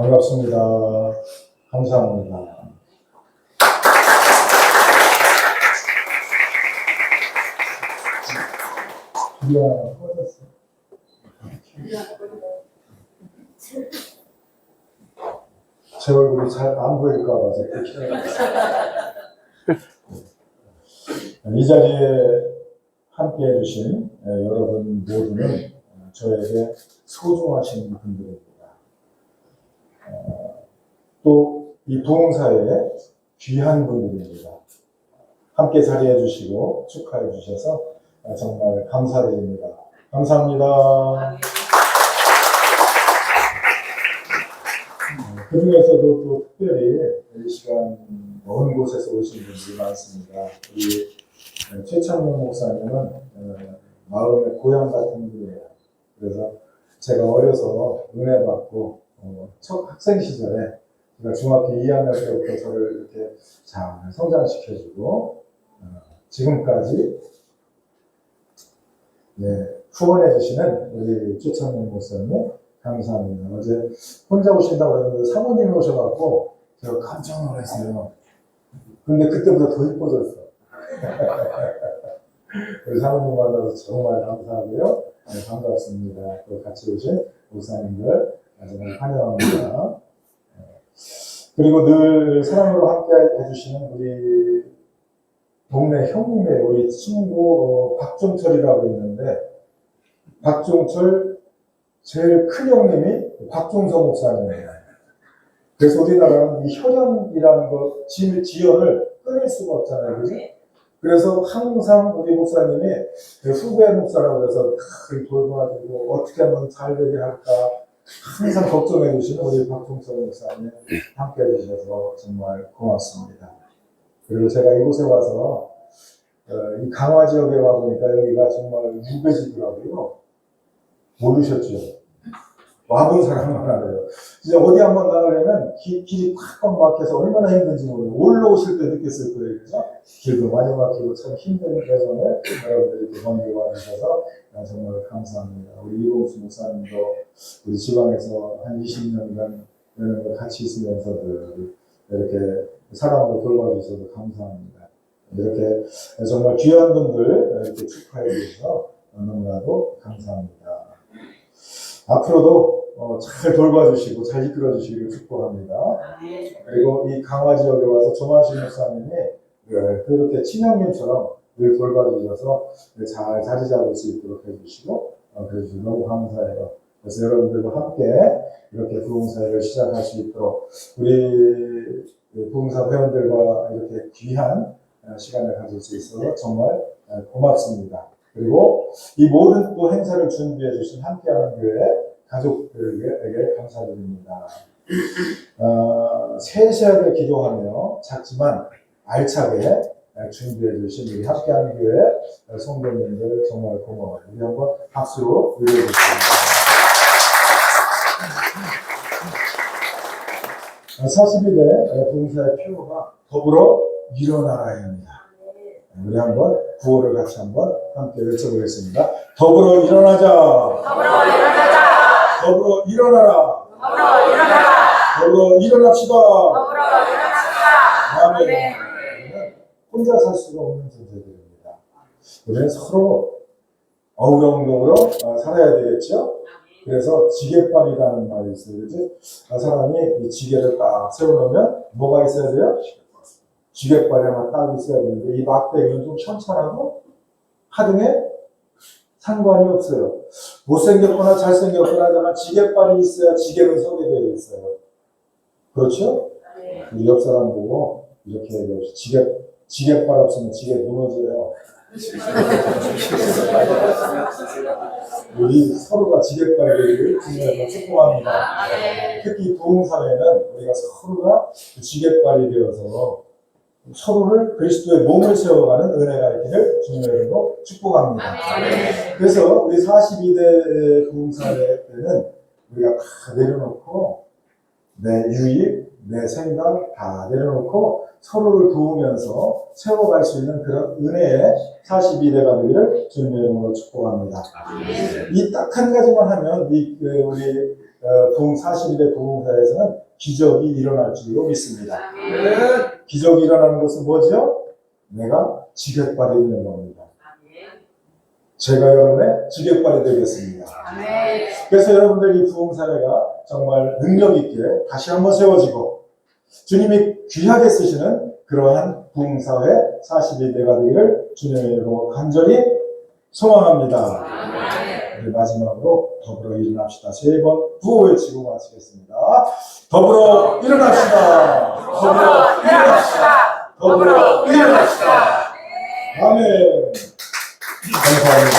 반갑습니다. 감사합니다. 제 얼굴이 잘 안 보일까봐 이 자리에 함께 해주신 여러분 모두는 저에게 소중하신 분들입니다. 또 이 부흥사에 귀한 분들입니다. 함께 자리해 주시고 축하해 주셔서 정말 감사드립니다. 감사합니다. 그 중에서도 또 특별히 이 시간 먼 곳에서 오신 분들이 많습니다. 우리 최창룡 목사님은 마음의 고향 같은 분이에요. 그래서 제가 어려서 은혜 받고 첫 학생 시절에 제가 중학교 2학년 때부터 저를 이렇게 잘 성장시켜주고 지금까지 후원해 주시는 우리 최창룡 목사님 감사합니다. 어제 혼자 오신다고 그랬는데 사모님이 오셔갖고 제가 깜짝 놀랐어요. 근데 그때보다 더 이뻐졌어. 우리 사모님 만나서 정말 감사하고요. 반갑습니다. 또 같이 오신 목사님들 정말 환영합니다. 그리고 늘 사랑으로 함께 해주시는 우리 동네 형님의 우리 친구 박종철이라고 있는데 박종철 제일 큰 형님이 박종성 목사님이에요. 그래서 우리나라는 이 혈연이라는 것, 지연을 끊을 수가 없잖아요. 그죠? 그래서 항상 우리 목사님이 후배 목사라고 해서 돌봐주고 어떻게 하면 잘 되게 할까 항상 걱정해 주시는 우리 박종성 목사님 함께 해주셔서 정말 고맙습니다. 그리고 제가 이곳에 와서 이 강화 지역에 와보니까 여기가 정말 유배지더라고요. 모르셨죠? 와본 사람만 알아요. 진짜 어디 한번 나가려면 길이 꽉꽉 막혀서 얼마나 힘든지 모르겠어요. 올라오실 때 느꼈을 거예요. 그죠? 길도 많이 막히고 참 힘든 배송을 여러분들이 이렇게 먼저 와주셔서 정말 감사합니다. 우리 이봉수 목사님도 우리 지방에서 한 20년간 이런 거 같이 있으면서도 이렇게 사랑으로 돌봐주셔서 감사합니다. 이렇게 정말 귀한 분들 이렇게 축하해 주셔서 너무나도 감사합니다. 앞으로도 잘 돌봐주시고 잘 이끌어주시기를 축복합니다. 그리고 이 강화 지역에 와서 조만식 목사님이 그렇게 친형님처럼 늘 돌봐주셔서 잘 자리 잡을 수 있도록 해주시고 그래서 너무 감사해요. 그래서 여러분들과 함께 이렇게 부흥사회를 시작할 수 있도록 우리 부흥사 회원들과 이렇게 귀한 시간을 가질 수 있어서 정말 고맙습니다. 그리고 이 모든 또 행사를 준비해 주신 함께하는 교회 가족들에게 감사드립니다. 세세하게 기도하며 작지만 알차게 준비해 주신 우리 함께하는 교회 성도님들 정말 고마워요. 우리 한번 박수로 위로해주십니다. 42대 부흥사의 표가 더불어 일어나라입니다. 우리 한번 구호를 같이 한번 함께 외쳐보겠습니다. 더불어 일어나자. 더불어 일어나자. 더불어 일어나라. 더불어 일어나라. 더불어 일어납시다. 더불어 일어납시다. 아멘. 혼자 살 수가 없는 존재들입니다. 우리는 서로 어우렁더우렁 살아야 되겠죠? 그래서 지게발이라는 말이 있어요. 그렇지? 사람이 이 지게를 딱 세워놓으면 뭐가 있어야 돼요? 지게발에만 딱 있어야 되는데 이 막대기는 좀 현찮아도 하등에 상관이 없어요. 못생겼거나 잘생겼거나 하지만 지게발이 있어야 지게는 서게 되어 있어요. 그렇죠? 우리 옆 사람 보고 이렇게 얘기합시다. 지게발 없으면 지게 무너져요. 우리 서로가 지게발을 주님으로 축복합니다. 특히 부흥사회는 우리가 서로가 지게발이 되어서 서로를 그리스도의 몸을 세워가는 은혜가 있기를 주님으로 축복합니다. 그래서 우리 42대 부흥사회 때는 우리가 다 내려놓고 내 유익, 내 생각 다 내려놓고 서로를 도우면서 세워갈 수 있는 그런 은혜의 42대가 되기를 주님의 이름으로 축복합니다. 이 딱 한 가지만 하면 우리 부흥 40일의 부흥사에서는 기적이 일어날 줄로 믿습니다. 아멘. 기적이 일어나는 것은 뭐죠? 내가 지객발이 되는 겁니다. 제가 여러분의 지객발이 되겠습니다. 아멘. 그래서 여러분들 이 부흥사회가 정말 능력 있게 다시 한번 세워지고 주님이 귀하게 쓰시는 그러한 부흥사회 40일대가 되기를 주님으로 간절히 소망합니다. 우리 마지막으로 더불어 일어납시다. 3번 구호 외치고 마치겠습니다. 더불어 일어납시다. 더불어 일어납시다. 더불어 일어납시다. 아멘. 감사합니다.